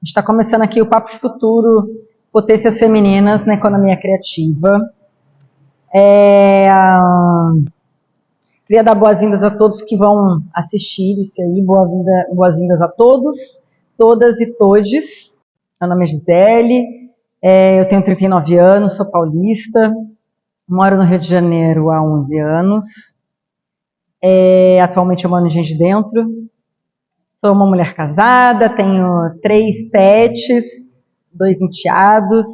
Está começando aqui o Papo de Futuro, Potências Femininas na Economia Criativa. Queria dar boas-vindas a todos que vão assistir isso aí. Boas-vindas a todos, todas e todes. Meu nome é Gisele, eu tenho 39 anos, sou paulista, moro no Rio de Janeiro há 11 anos. Atualmente eu moro em Gente Dentro. Sou uma mulher casada, tenho 3 pets, 2 enteados.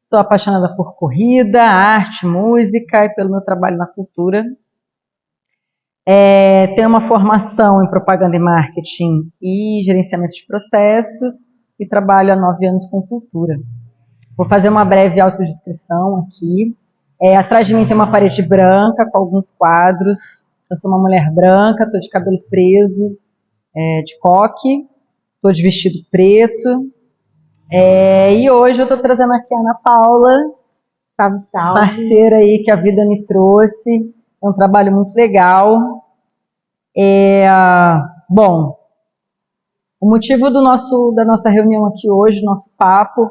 Sou apaixonada por corrida, arte, música e pelo meu trabalho na cultura. Tenho uma formação em propaganda e marketing e gerenciamento de processos e trabalho há 9 anos com cultura. Vou fazer uma breve autodescrição aqui. Atrás de mim tem uma parede branca com alguns quadros. Eu sou uma mulher branca, estou de cabelo preso, de coque, estou de vestido preto. E hoje eu estou trazendo aqui a Ana Paula, parceira aí que a vida me trouxe. É um trabalho muito legal. Bom, o motivo da nossa reunião aqui hoje, nosso papo,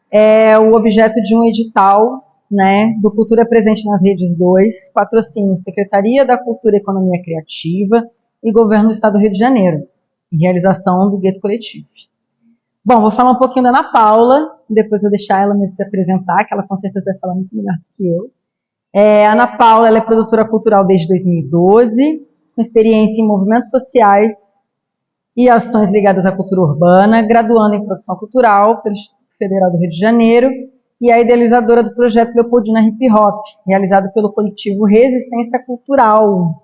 é o objeto de um edital, né, do Cultura Presente nas Redes 2, patrocínio Secretaria da Cultura e Economia Criativa e Governo do Estado do Rio de Janeiro, em realização do Gueto Coletivo. Bom, vou falar um pouquinho da Ana Paula, depois vou deixar ela me apresentar, que ela com certeza vai falar muito melhor do que eu. A Ana Paula ela é produtora cultural desde 2012, com experiência em movimentos sociais e ações ligadas à cultura urbana, graduando em produção cultural pelo Instituto Federal do Rio de Janeiro e a idealizadora do projeto Leopoldina Hip Hop, realizado pelo coletivo Resistência Cultural.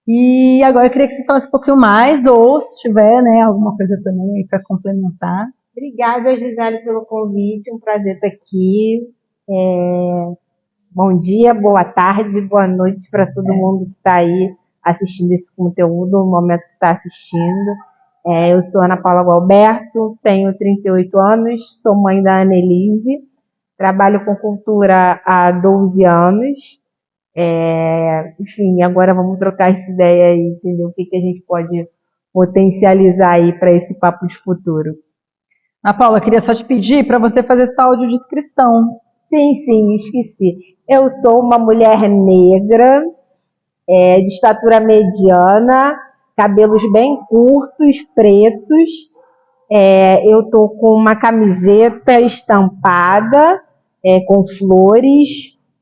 E agora eu queria que você falasse um pouquinho mais, ou se tiver, né, alguma coisa também aí para complementar. Obrigada, Gisele, pelo convite, um prazer estar aqui. Bom dia, boa tarde, boa noite para todo mundo que está aí assistindo esse conteúdo, no momento que está assistindo. Eu sou Ana Paula Gualberto, tenho 38 anos, sou mãe da Annelise, trabalho com cultura há 12 anos. Enfim, agora vamos trocar essa ideia aí, entender o que a gente pode potencializar aí para esse papo de futuro. Ana Paula, queria só te pedir para você fazer sua audiodescrição. Sim, esqueci. Eu sou uma mulher negra, de estatura mediana, cabelos bem curtos, pretos. Eu estou com uma camiseta estampada, com flores,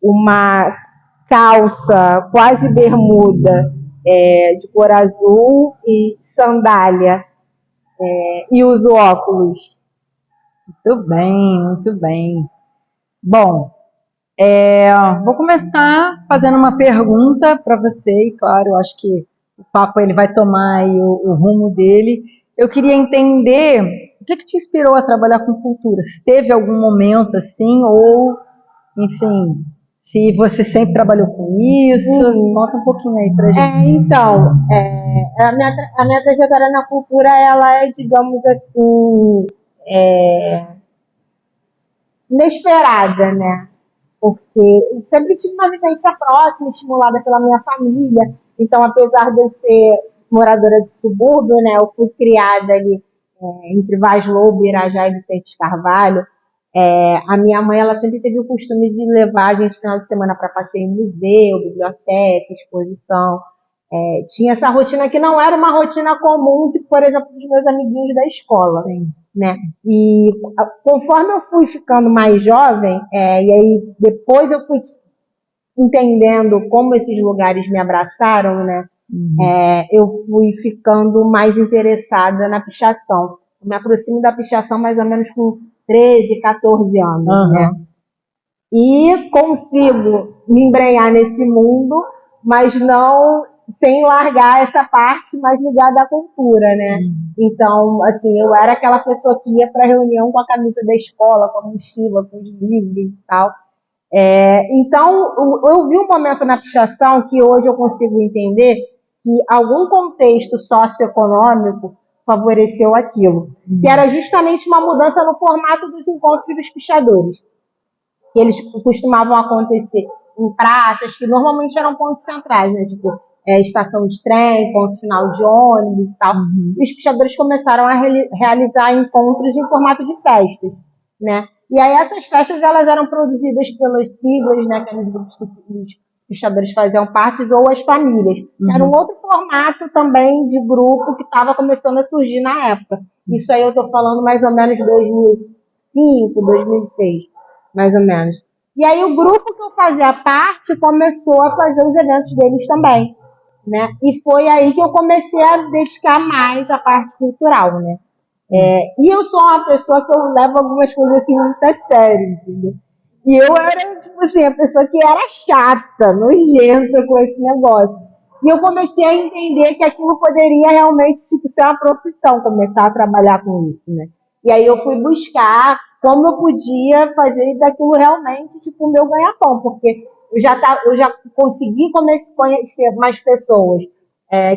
uma calça quase bermuda de cor azul e sandália, e uso óculos. Muito bem, muito bem. Bom, vou começar fazendo uma pergunta para você, e claro, eu acho que o papo ele vai tomar aí o rumo dele. Eu queria entender o que te inspirou a trabalhar com cultura, se teve algum momento assim, ou, enfim, se você sempre trabalhou com isso. Conta um pouquinho aí pra gente. A minha trajetória na cultura, ela é, digamos assim, inesperada, né? Porque eu sempre tive uma vivência próxima, estimulada pela minha família. Então, apesar de eu ser moradora de subúrbio, né, eu fui criada ali entre Vaz Lobo, Irajá e Vicente Carvalho. A minha mãe, ela sempre teve o costume de levar a gente no final de semana para passeio em museu, biblioteca, exposição. Tinha essa rotina que não era uma rotina comum, tipo, por exemplo, dos meus amiguinhos da escola. Sim. Né? E conforme eu fui ficando mais jovem, e aí depois eu fui entendendo como esses lugares me abraçaram, né? Eu fui ficando mais interessada na pichação. Eu me aproximo da pichação mais ou menos com 13, 14 anos, né? E consigo me embrenhar nesse mundo, mas não sem largar essa parte mais ligada à cultura, né? Então, assim, eu era aquela pessoa que ia para a reunião com a camisa da escola, com a mochila, com os livros e tal. Então, eu vi um momento na pichação que hoje eu consigo entender que algum contexto socioeconômico favoreceu aquilo, que era justamente uma mudança no formato dos encontros dos pichadores, que eles costumavam acontecer em praças, que normalmente eram pontos centrais, né? Tipo, estação de trem, ponto final de ônibus e tal. E os pichadores começaram a realizar encontros em formato de festas, né? E aí essas festas, elas eram produzidas pelas siglas, né, aqueles grupos que os pichadores faziam parte, ou as famílias. Era um outro formato também de grupo que estava começando a surgir na época. Isso aí eu estou falando mais ou menos 2005, 2006, mais ou menos. E aí o grupo que eu fazia parte começou a fazer os eventos deles também, né? E foi aí que eu comecei a dedicar mais à parte cultural, né? E eu sou uma pessoa que eu levo algumas coisas assim muito a sério, entendeu? E eu era, tipo assim, a pessoa que era chata, nojenta com esse negócio. E eu comecei a entender que aquilo poderia realmente, tipo, ser uma profissão, começar a trabalhar com isso, né? E aí eu fui buscar como eu podia fazer daquilo realmente, tipo, o meu ganha-pão, porque eu já consegui conhecer mais pessoas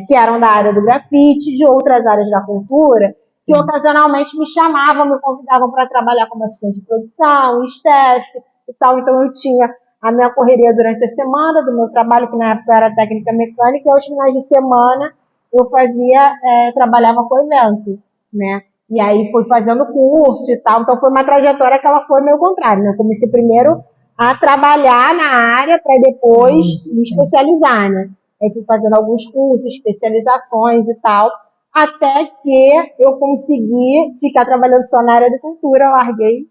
que eram da área do grafite, de outras áreas da cultura, que ocasionalmente me chamavam, me convidavam para trabalhar como assistente de produção, estética e tal. Então eu tinha a minha correria durante a semana do meu trabalho, que na época era técnica mecânica, e aos finais de semana eu trabalhava com evento, né? E aí fui fazendo curso e tal. Então foi uma trajetória que ela foi meio contrária, né? Eu comecei primeiro a trabalhar na área para depois me especializar, né? Eu fui fazendo alguns cursos, especializações e tal, até que eu consegui ficar trabalhando só na área de cultura. Eu larguei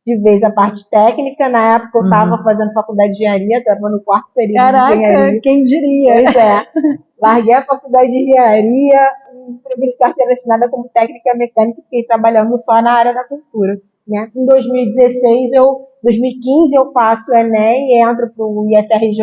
de vez a parte técnica. Na época eu estava fazendo faculdade de engenharia, estava no quarto período de engenharia. Caraca, quem diria? Pois é. Larguei a faculdade de engenharia, entreguei de carteira assinada como técnica mecânica e fiquei trabalhando só na área da cultura, né? Em 2015 eu faço o Enem e entro para o IFRJ,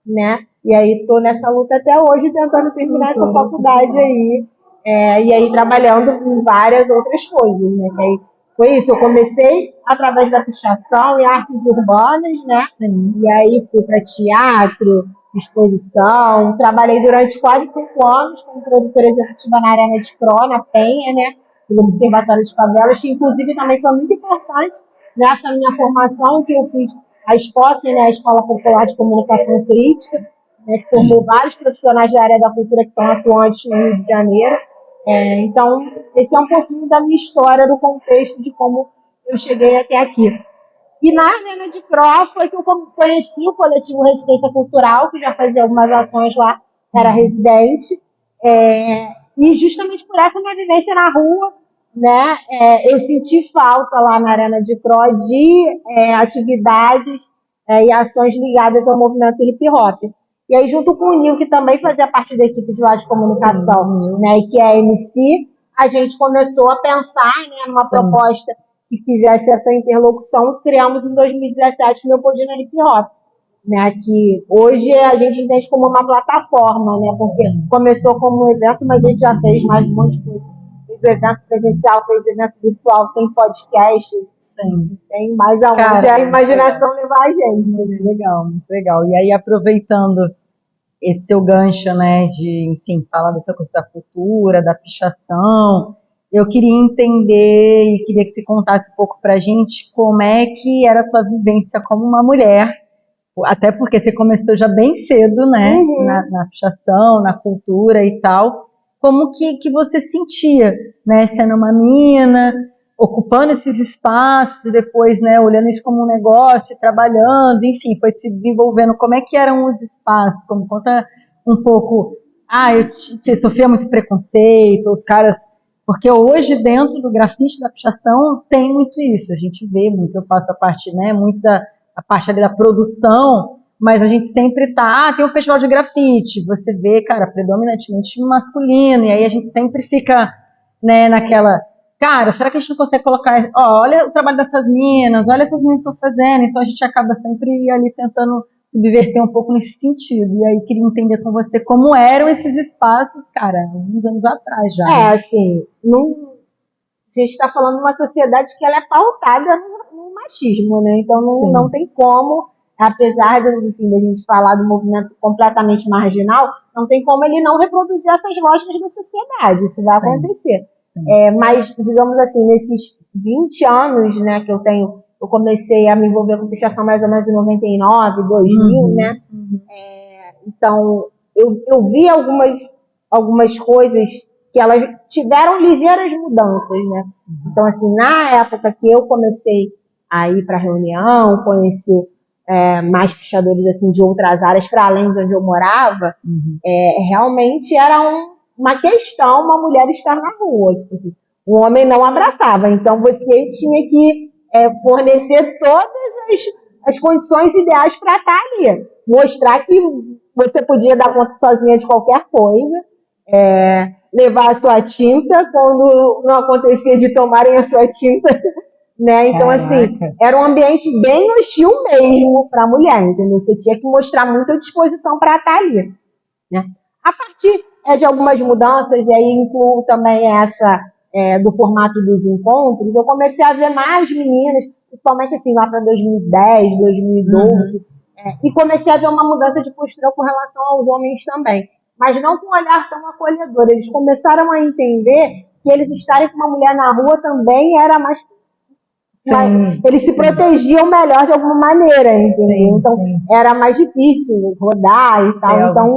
né? E aí estou nessa luta até hoje, tentando terminar essa faculdade aí. E aí trabalhando em várias outras coisas, né? Que aí foi isso, eu comecei através da pichação e artes urbanas, né? Sim. E aí fui para teatro, exposição, trabalhei durante quase 5 anos como produtora executiva na Arena de Cro, na Penha, né? No Observatório de Favelas, que inclusive também foi muito importante nessa minha formação, que eu fiz a SPOC, né? A Escola Popular de Comunicação Crítica, né? Que formou vários profissionais da área da cultura que estão atuantes no Rio de Janeiro. Então, esse é um pouquinho da minha história, do contexto de como eu cheguei até aqui. E na Arena de Cro foi que eu conheci o coletivo Resistência Cultural, que já fazia algumas ações lá, era residente, e justamente por essa minha vivência na rua, né, eu senti falta lá na Arena de Cro de atividades e ações ligadas ao movimento hip hop. E aí, junto com o Nil, que também fazia parte da equipe de lá de comunicação, né, e que é a MC, a gente começou a pensar, né, numa proposta que fizesse essa interlocução. Criamos em 2017 o Meu Podina Hip Hop, né, que hoje a gente entende como uma plataforma, né, porque começou como um evento, mas a gente já fez mais um monte de coisa. Fez evento presencial, fez evento virtual, tem podcast, tem mais aonde a imaginação levar a gente. Muito legal, muito legal. E aí, aproveitando esse seu gancho, né, de, enfim, falar dessa coisa da cultura, da pichação, eu queria entender e queria que você contasse um pouco pra gente como é que era a sua vivência como uma mulher, até porque você começou já bem cedo, né, na pichação, na cultura e tal. Como que você sentia, né, sendo uma menina, ocupando esses espaços e depois, né, olhando isso como um negócio, trabalhando, enfim, foi se desenvolvendo. Como é que eram os espaços? Conta um pouco. Eu sofria muito preconceito, os caras... Porque hoje, dentro do grafite, da pichação, tem muito isso. A gente vê muito, eu faço a parte, né, muito a parte ali da produção, mas a gente sempre tem um festival de grafite, você vê, cara, predominantemente masculino, e aí a gente sempre fica, né, naquela, cara, será que a gente não consegue colocar, olha o trabalho dessas meninas, olha essas meninas estão fazendo, então a gente acaba sempre ali tentando subverter um pouco nesse sentido, e aí queria entender com você como eram esses espaços, cara, alguns anos atrás já. Assim, a gente está falando de uma sociedade que ela é pautada no machismo, né? Então não tem como, apesar enfim, da gente falar do movimento completamente marginal, não tem como ele não reproduzir essas lógicas da sociedade, isso vai acontecer. Mas, digamos assim, nesses 20 anos, né, que eu comecei a me envolver com pichação mais ou menos em 99, 2000, né? Então, eu vi algumas coisas que elas tiveram ligeiras mudanças, né? Então, assim, na época que eu comecei a ir para reunião, conhecer mais pichadores assim, de outras áreas, para além de onde eu morava, realmente era uma questão uma mulher estar na rua. Tipo assim, o homem não abraçava, então você tinha que fornecer todas as condições ideais para estar ali. Mostrar que você podia dar conta sozinha de qualquer coisa, levar a sua tinta quando não acontecia de tomarem a sua tinta, né? Então, assim, era um ambiente bem hostil mesmo para a mulher, entendeu? Você tinha que mostrar muita disposição para estar ali, né? A partir de algumas mudanças, e aí incluo também essa do formato dos encontros, eu comecei a ver mais meninas, principalmente assim, lá para 2010, 2012, e comecei a ver uma mudança de postura com relação aos homens também, mas não com um olhar tão acolhedor. Eles começaram a entender que eles estarem com uma mulher na rua também era mais... eles se protegiam melhor de alguma maneira, entendeu? Então, era mais difícil rodar e tal, então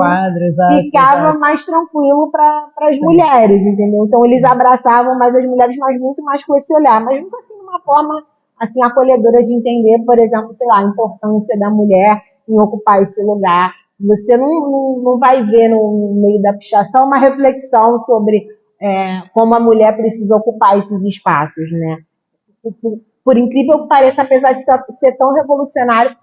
ficava mais tranquilo para as mulheres, entendeu? Então, eles abraçavam mais as mulheres, mas muito mais com esse olhar, mas nunca assim de uma forma assim acolhedora de entender, por exemplo, sei lá, a importância da mulher em ocupar esse lugar. Você não vai ver no meio da pichação uma reflexão sobre como a mulher precisa ocupar esses espaços, né? Por incrível que pareça, apesar de ser tão revolucionário,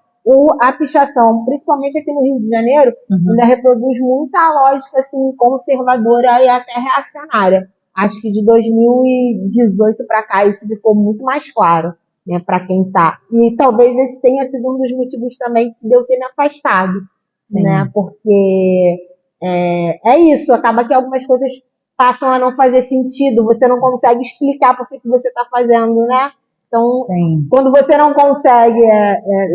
a pichação, principalmente aqui no Rio de Janeiro, ainda reproduz muita lógica assim, conservadora e até reacionária. Acho que de 2018 para cá isso ficou muito mais claro, né, para quem está. E talvez esse tenha sido um dos motivos também de eu ter me afastado, né, porque isso, acaba que algumas coisas passam a não fazer sentido, você não consegue explicar por que você está fazendo, né? Então, quando você não consegue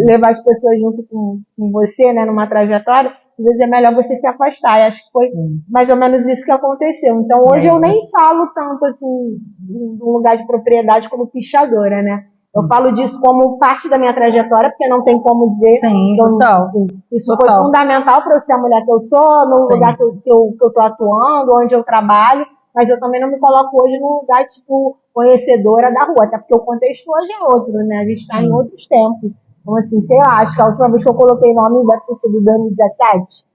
levar as pessoas junto com você, né, numa trajetória, às vezes é melhor você se afastar. E acho que foi mais ou menos isso que aconteceu. Então, hoje eu nem falo tanto assim, de um lugar de propriedade como pichadora, né? Eu falo disso como parte da minha trajetória, porque não tem como dizer. Total. Assim, isso foi fundamental para eu ser a mulher que eu sou, no lugar que eu estou atuando, onde eu trabalho. Mas eu também não me coloco hoje num lugar, tipo, conhecedora da rua, até porque o contexto hoje é outro, né? A gente está em outros tempos. Então, assim, sei lá, acho que a última vez que eu coloquei nome deve ter sido 2017.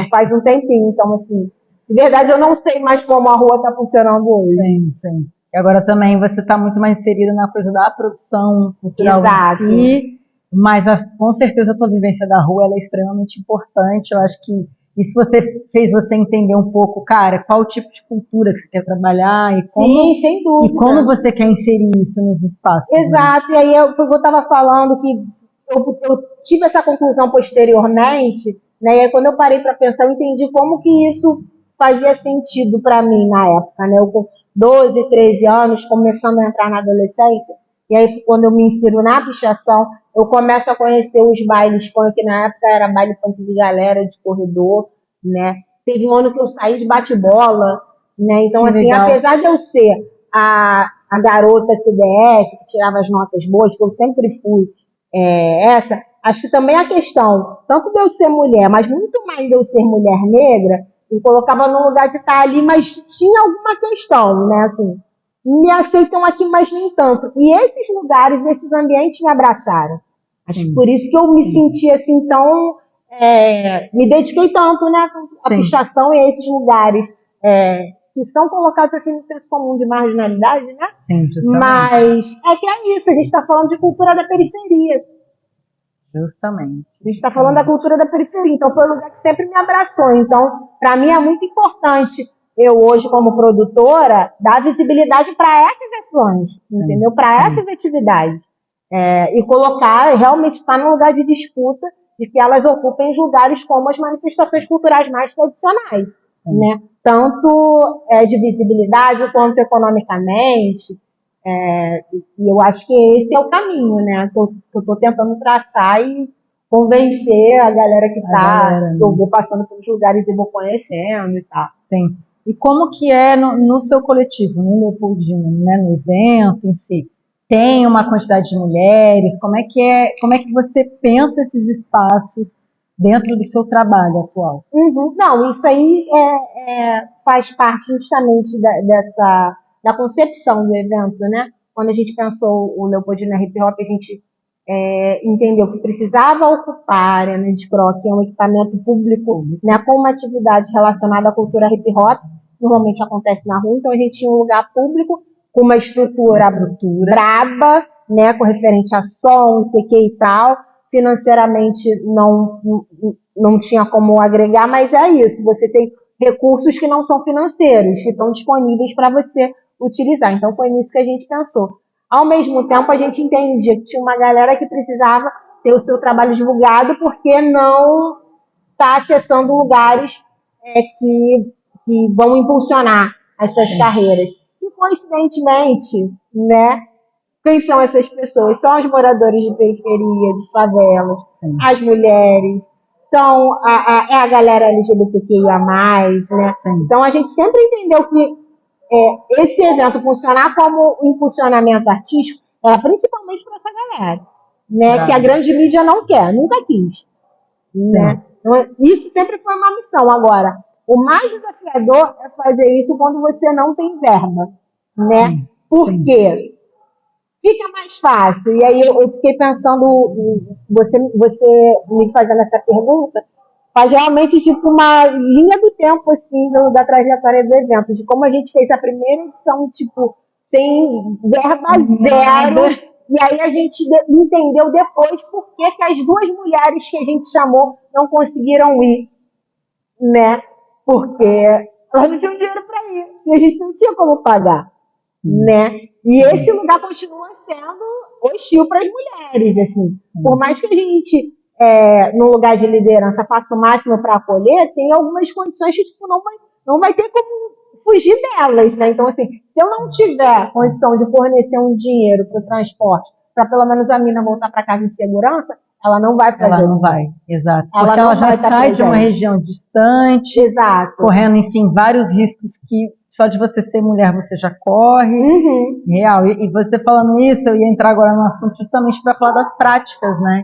Faz um tempinho. Então, assim, de verdade, eu não sei mais como a rua está funcionando hoje. Sim. E agora também você está muito mais inserida na coisa da produção cultural em si, mas com certeza a tua vivência da rua ela é extremamente importante. Eu acho que isso fez você entender um pouco, cara, qual tipo de cultura que você quer trabalhar e como, sim, sem dúvida. E como você quer inserir isso nos espaços. Exato, né? E aí eu estava falando que eu tive essa conclusão posteriormente, né? E aí quando eu parei para pensar, eu entendi como que isso fazia sentido para mim na época, né? Eu com 12, 13 anos, começando a entrar na adolescência, e aí quando eu me insiro na pichação, eu começo a conhecer os bailes funk, que na época era baile funk de galera, de corredor, né? Teve um ano que eu saí de bate-bola, né? Então, assim, apesar de eu ser a garota CDF, que tirava as notas boas, que eu sempre fui acho que também a questão, tanto de eu ser mulher, mas muito mais de eu ser mulher negra, me colocava no lugar de estar ali, mas tinha alguma questão, né? Assim, me aceitam aqui, mas nem tanto. E esses lugares, esses ambientes me abraçaram. Acho que por isso que eu me senti assim tão... me dediquei tanto, né? A pichação e a esses lugares que são colocados assim no senso comum de marginalidade, né? Sim, mas que é isso, a gente está falando de cultura da periferia. Justamente. A gente está falando da cultura da periferia, então foi um lugar que sempre me abraçou. Então, para mim é muito importante eu hoje, como produtora, dar visibilidade para essas ações, entendeu? Para essas atividades. E colocar, realmente estar num lugar de disputa de que elas ocupem os lugares como as manifestações culturais mais tradicionais, né? Tanto de visibilidade quanto economicamente. E eu acho que esse é o caminho, né? Que eu estou tentando traçar e convencer a galera que eu vou passando pelos lugares e vou conhecendo e tal. Sim. E como que é no seu coletivo, no Leopoldina, né? No evento em si? Tem uma quantidade de mulheres? Como é que você pensa esses espaços dentro do seu trabalho atual. Não, isso aí faz parte justamente da concepção do evento, né? Quando a gente pensou o Leopoldina Hip Hop, a gente entendeu que precisava ocupar a Arena de Croc, que é um equipamento público, né, com uma atividade relacionada à cultura hip hop, normalmente acontece na rua, então a gente tinha um lugar público com uma estrutura braba, né, com referente a som, não sei o que e tal. Financeiramente não tinha como agregar, mas é isso, você tem recursos que não são financeiros, que estão disponíveis para você utilizar. Então foi nisso que a gente pensou. Ao mesmo tempo, a gente entendia que tinha uma galera que precisava ter o seu trabalho divulgado porque não está acessando lugares que vão impulsionar as suas carreiras. E, coincidentemente, né, quem são essas pessoas? São os moradores de periferia, de favelas, as mulheres, são a galera LGBTQIA+, né? Então, a gente sempre entendeu que esse evento funcionar como um impulsionamento artístico era principalmente para essa galera, né? Que a grande mídia não quer, nunca quis, né? Então, isso sempre foi uma missão. Agora, o mais desafiador é fazer isso quando você não tem verba, né? Porque fica mais fácil. E aí eu fiquei pensando, você me fazendo essa pergunta, faz realmente tipo uma linha do tempo, assim, da trajetória do evento, de como a gente fez a primeira edição, tipo, sem verba zero, e aí a gente entendeu depois por que as duas mulheres que a gente chamou não conseguiram ir, né? Porque elas não tinham dinheiro para ir, e a gente não tinha como pagar, né? E esse lugar continua sendo hostil para as mulheres, assim. Por mais que a gente no lugar de liderança faça o máximo para acolher, tem algumas condições que tipo, não vai ter como fugir delas, né? Então, assim, se eu não tiver condição de fornecer um dinheiro para o transporte, para pelo menos a mina voltar para casa em segurança, ela não vai fazer. Ela não vai, exato. Porque ela já sai de uma região distante, correndo, enfim, vários riscos que só de você ser mulher você já corre. Real. E você falando isso, eu ia entrar agora no assunto justamente para falar das práticas, né?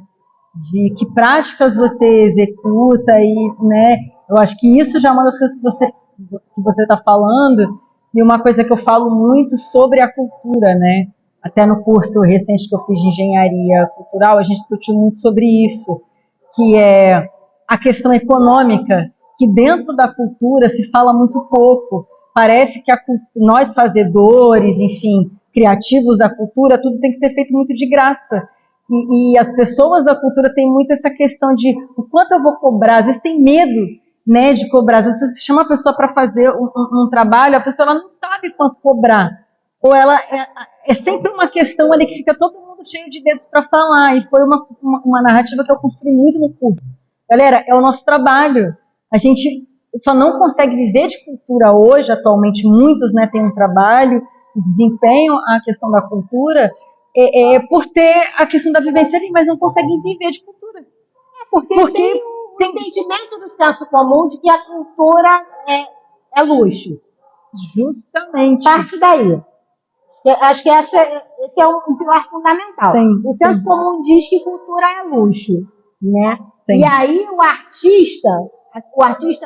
De que práticas você executa e, né, eu acho que isso já é uma das coisas que você está falando, e uma coisa que eu falo muito sobre a cultura, né, até no curso recente que eu fiz de engenharia cultural, a gente discutiu muito sobre isso, que é a questão econômica, que dentro da cultura se fala muito pouco, parece que nós fazedores, enfim, criativos da cultura, tudo tem que ser feito muito de graça. E as pessoas da cultura têm muito essa questão de o quanto eu vou cobrar, às vezes tem medo, né, de cobrar. Às vezes você chama a pessoa para fazer um trabalho, a pessoa ela não sabe quanto cobrar. Ou ela é sempre uma questão ali que fica todo mundo cheio de dedos para falar. E foi uma narrativa que eu construí muito no curso. Galera, é o nosso trabalho. A gente só não consegue viver de cultura hoje, atualmente muitos, né, têm um trabalho, desempenham a questão da cultura, por ter a questão da vivência ali, mas não conseguem viver de cultura. Porque tem o entendimento do senso comum de que a cultura é luxo. Justamente. Parte daí. Acho que esse é um pilar fundamental. O senso comum diz que cultura é luxo, né? E aí o artista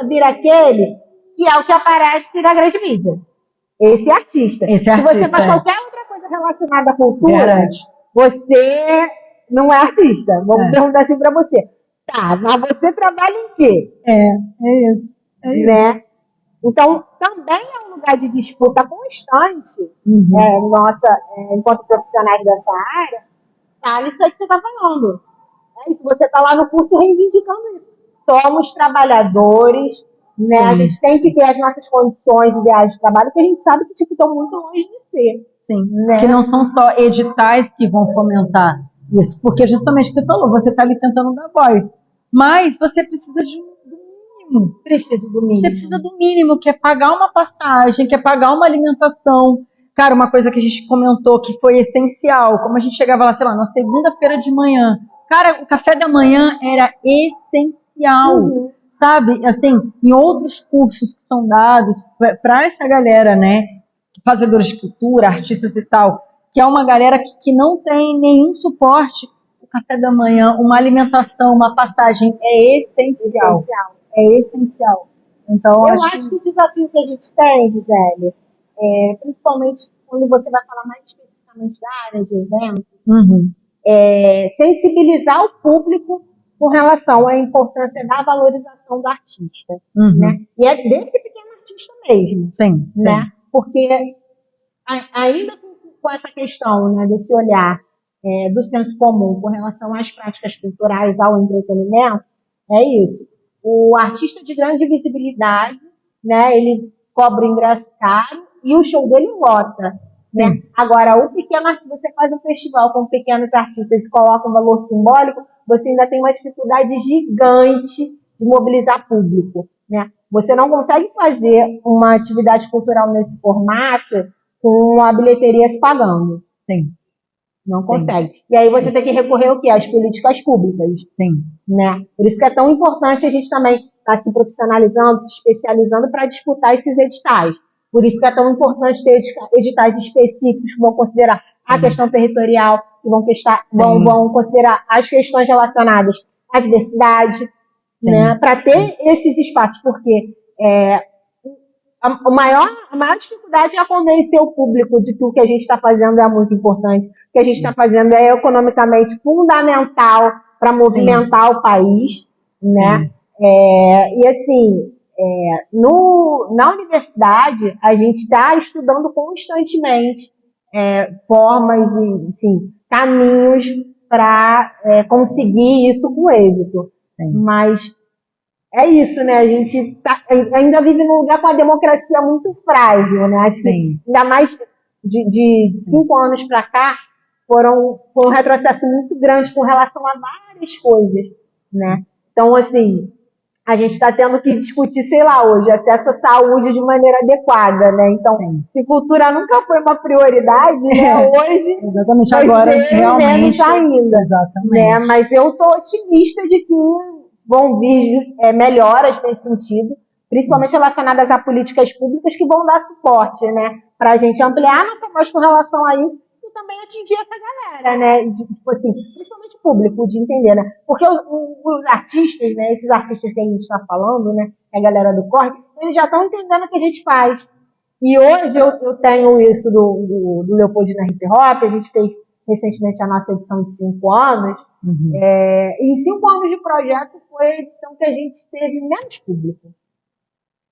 vira aquele que é o que aparece na grande mídia. Esse artista. Se você faz qualquer outra coisa relacionada à cultura, você não é artista. Vamos perguntar assim pra você. Tá, mas você trabalha em quê? É isso. Né? Então, também é um lugar de disputa constante, enquanto profissionais dessa área, tá? Isso aí que você está falando. Isso, você está lá no curso reivindicando isso. Somos trabalhadores, né? A gente tem que ter as nossas condições ideais de trabalho, que a gente sabe que estão muito longe de ser. Né? Que não são só editais que vão fomentar isso, porque justamente você falou, você está ali tentando dar voz, mas você precisa do mínimo. Você precisa do mínimo, que é pagar uma passagem, que é pagar uma alimentação. Cara, uma coisa que a gente comentou que foi essencial, como a gente chegava lá, sei lá, na segunda-feira de manhã, cara, o café da manhã era essencial, sabe? Assim, em outros cursos que são dados para essa galera, né, fazedores de cultura, artistas e tal, que é uma galera que não tem nenhum suporte, o café da manhã, uma alimentação, uma passagem é essencial. É essencial. Então, Eu acho que o desafio que a gente tem, Gisele, principalmente quando você vai falar mais especificamente da área de eventos, sensibilizar o público com relação à importância da valorização do artista, né? E é desse pequeno artista mesmo, sim, né? sim. Porque ainda com essa questão, né, desse olhar do senso comum com relação às práticas culturais, ao entretenimento, é isso. O artista de grande visibilidade, né, ele cobra ingresso caro e o show dele lota. Né? Agora, o pequeno artista, você faz um festival com pequenos artistas e coloca um valor simbólico, você ainda tem uma dificuldade gigante de mobilizar público. Né? Você não consegue fazer uma atividade cultural nesse formato com a bilheteria se pagando. Sim. Não consegue. Sim. E aí você tem que recorrer ao quê? Às políticas públicas. Sim. Né? Por isso que é tão importante a gente também estar se profissionalizando, se especializando para disputar esses editais. Por isso que é tão importante ter editais específicos que vão considerar a questão territorial, que vão considerar as questões relacionadas à diversidade, né? Para ter esses espaços, porque a maior dificuldade é convencer o público de que o que a gente está fazendo é muito importante, o que a gente está fazendo é economicamente fundamental para movimentar o país, né? E assim, na universidade, a gente está estudando constantemente formas e assim, caminhos para conseguir isso com êxito. Sim. Mas é isso, né? A gente ainda vive num lugar com a democracia muito frágil, né? Acho que ainda mais de 5 anos para cá foi um retrocesso muito grande com relação a várias coisas, né? Então, assim, a gente está tendo que discutir, sei lá, hoje, acesso à saúde de maneira adequada, né? Então, se cultura nunca foi uma prioridade, né? Hoje, exatamente, agora realmente ainda, exatamente. Né? Mas eu estou otimista de que vão vir melhoras nesse sentido, principalmente relacionadas a políticas públicas que vão dar suporte, né? Para a gente ampliar nossa voz com relação a isso e também atingir essa galera, né? Tipo assim, principalmente o público, de entender, né? Porque os artistas, né? Esses artistas que a gente está falando, né? A galera do corre, eles já estão entendendo o que a gente faz. E hoje eu tenho isso do Leopoldina Hip Hop, a gente fez recentemente a nossa edição de 5 anos. Em 5 anos de projeto foi a edição que a gente teve menos público.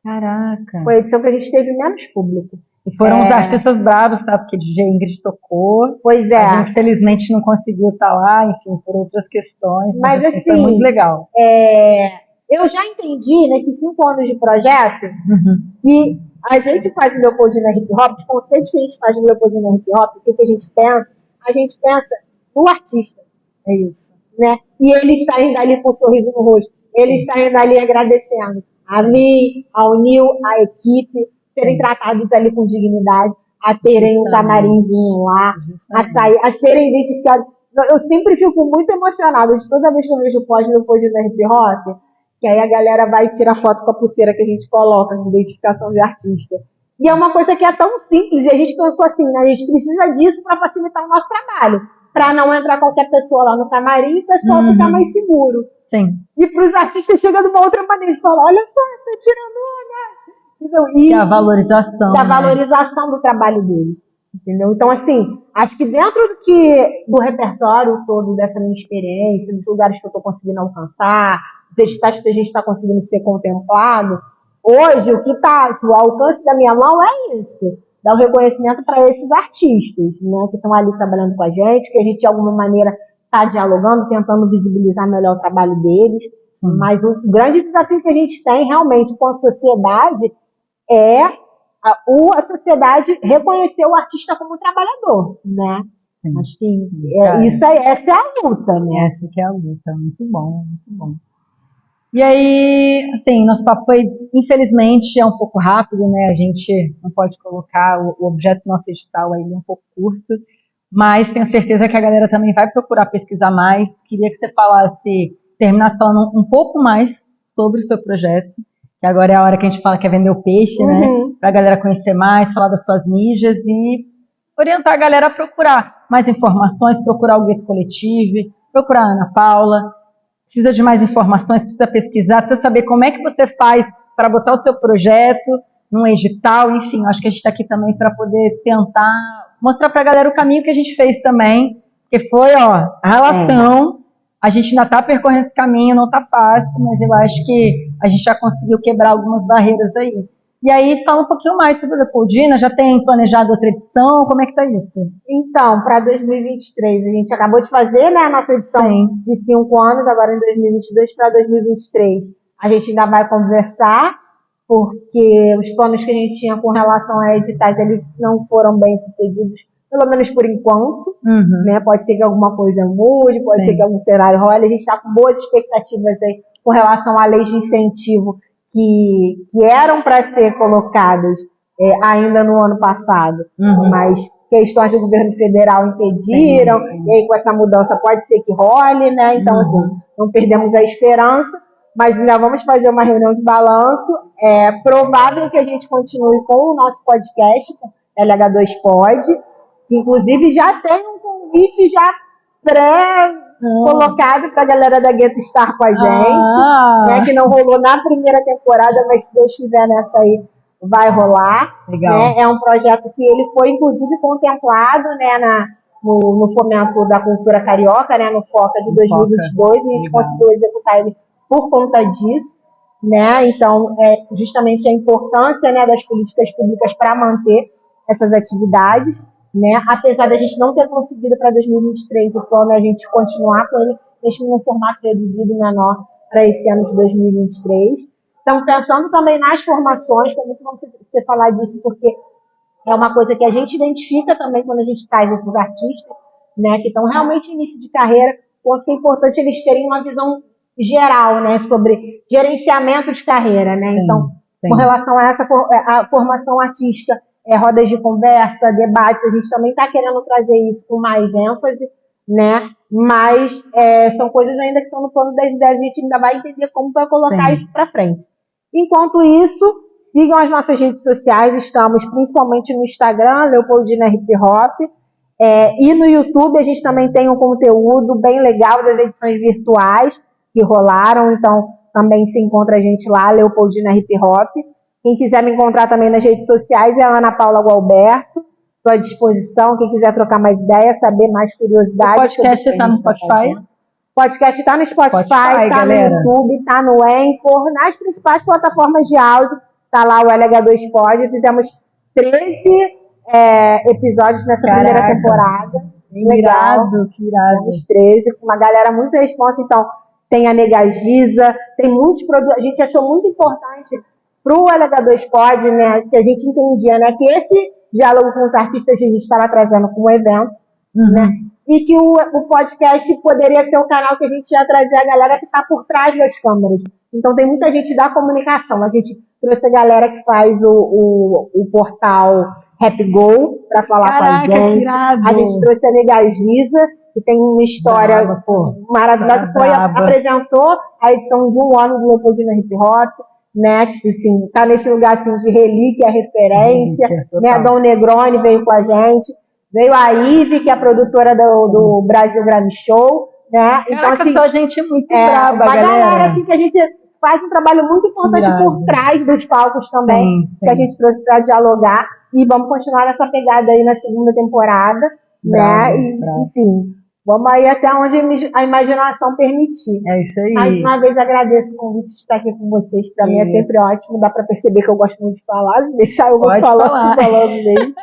Caraca! Foi a edição que a gente teve menos público. E foram os artistas bravos, tá? Porque DJ Ingrid tocou. Pois é. A gente, infelizmente, não conseguiu estar lá, enfim, por outras questões. Mas assim, foi muito legal. Eu já entendi, nesses 5 anos de projeto, que a gente faz o Leopoldina Hip Hop, os conceitos que a gente faz no Leopoldina Hip Hop, o que a gente pensa no artista. É isso. Né? E eles saem dali com um sorriso no rosto. Eles saem dali agradecendo a mim, ao Nil, à equipe, serem tratados ali com dignidade, a terem um camarinzinho lá, a serem identificados. Eu sempre fico muito emocionada de toda vez que eu vejo o pós no Leopoldina Hip Hop, que aí a galera vai tirar foto com a pulseira que a gente coloca de identificação de artista. E é uma coisa que é tão simples, e a gente pensou assim, né? A gente precisa disso para facilitar o nosso trabalho, para não entrar qualquer pessoa lá no camarim e o pessoal ficar mais seguro. Sim. E para os artistas chega de uma outra maneira, de falar, olha só, tá tirando onda. Então, e a valorização. Da valorização do trabalho dele. Entendeu? Então, assim, acho que dentro do repertório todo dessa minha experiência, dos lugares que eu estou conseguindo alcançar, os editais que a gente está conseguindo ser contemplado, hoje o alcance da minha mão é isso, dar o reconhecimento para esses artistas, né, que estão ali trabalhando com a gente, que a gente de alguma maneira está dialogando, tentando visibilizar melhor o trabalho deles. Sim. Mas o grande desafio que a gente tem realmente com a sociedade é a sociedade reconhecer o artista como trabalhador, né? Sim. Acho que essa é a luta, né? Essa que é a luta, muito bom, muito bom. E aí, assim, nosso papo foi, infelizmente, um pouco rápido, né? A gente não pode colocar o objeto do nosso edital aí um pouco curto, mas tenho certeza que a galera também vai procurar pesquisar mais. Queria que você terminasse falando um pouco mais sobre o seu projeto, que agora é a hora que a gente fala que é vender o peixe, né? Para a galera conhecer mais, falar das suas mídias e orientar a galera a procurar mais informações, procurar o Gueto Coletivo, procurar a Ana Paula. Precisa de mais informações, precisa pesquisar, precisa saber como é que você faz para botar o seu projeto num edital, enfim, acho que a gente está aqui também para poder tentar mostrar para a galera o caminho que a gente fez também, porque foi, a relação, a gente ainda está percorrendo esse caminho, não está fácil, mas eu acho que a gente já conseguiu quebrar algumas barreiras aí. E aí, fala um pouquinho mais sobre a Leopoldina, já tem planejado outra edição, como é que está isso? Então, para 2023, a gente acabou de fazer, né, a nossa edição de 5 anos, agora em 2022 para 2023. A gente ainda vai conversar, porque os planos que a gente tinha com relação a editais, eles não foram bem sucedidos, pelo menos por enquanto, né? Pode ser que alguma coisa mude, pode ser que algum cenário role. A gente está com boas expectativas aí com relação a leis de incentivo que eram para ser colocadas ainda no ano passado, mas questões do governo federal impediram, e aí com essa mudança pode ser que role, né? Então, assim, não perdemos a esperança, mas ainda vamos fazer uma reunião de balanço. É provável que a gente continue com o nosso podcast, LH2Pod, que inclusive já tem um convite já pré-colocado para a galera da Gueto estar com a gente, né, que não rolou na primeira temporada, mas se Deus quiser nessa aí vai rolar. Legal. Né? É um projeto que ele foi inclusive contemplado, né, no fomento da cultura carioca, né, no FOCA de 2022, e a gente conseguiu executar ele por conta disso, né? Então, justamente a importância, né, das políticas públicas para manter essas atividades, né? Apesar da gente não ter conseguido para 2023 o plano, a gente continuar com ele, mesmo num formato reduzido menor para esse ano de 2023. Então, pensando também nas formações, foi muito bom você falar disso, porque é uma coisa que a gente identifica também quando a gente traz esses artistas, né, que estão realmente em início de carreira, quanto é importante eles terem uma visão geral, né, sobre gerenciamento de carreira, né? Então, com relação a essa a formação artística, rodas de conversa, debates, a gente também está querendo trazer isso com mais ênfase, né? Mas são coisas ainda que estão no plano das ideias, a gente ainda vai entender como vai colocar isso para frente. Enquanto isso, sigam as nossas redes sociais, estamos principalmente no Instagram, Leopoldina Hip Hop, e no YouTube a gente também tem um conteúdo bem legal das edições virtuais que rolaram, então também se encontra a gente lá, Leopoldina Hip Hop. Quem quiser me encontrar também nas redes sociais é a Ana Paula Gualberto, estou à disposição, quem quiser trocar mais ideias, saber mais curiosidades. O podcast está no Spotify? O podcast está no Spotify, está no YouTube, está no Anchor, nas principais plataformas de áudio, está lá o LH2Pod, fizemos 13 episódios nessa primeira temporada. Que irado. Fizemos 13, com uma galera muito responsa, então tem a Nega Giza, tem muitos produtos, a gente achou muito importante para o LH2Pod, né, que a gente entendia, né, que esse diálogo com os artistas que a gente estava trazendo com o evento, né, e que o podcast poderia ser o canal que a gente ia trazer a galera que está por trás das câmeras. Então tem muita gente da comunicação, a gente trouxe a galera que faz o portal RapGo para falar com a gente. A gente trouxe a Nega Giza, que tem uma história maravilhosa, apresentou a edição de 1 ano do Leopoldina Hip Hop, né, que assim, tá nesse lugar assim, de relíquia, referência, né, a Dom Negroni veio com a gente, veio a Ive, que é a produtora do Brasil Grammy Show, né, então assim, só gente muito braba, galera assim, que a gente faz um trabalho muito importante por trás dos palcos também, que a gente trouxe para dialogar, e vamos continuar nessa pegada aí na segunda temporada, né, e, enfim, vamos aí até onde a imaginação permitir. É isso aí. Mais uma vez agradeço o convite de estar aqui com vocês. Para mim é sempre ótimo. Dá para perceber que eu gosto muito de falar. Deixar eu falando mesmo.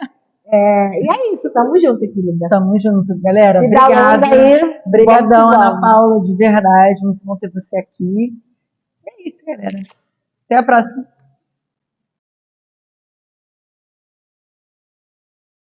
E é isso. Tamo junto, querida. Tamo junto, galera. Obrigada. Obrigadão, Ana Paula, de verdade. Muito bom ter você aqui. É isso, galera. Até a próxima.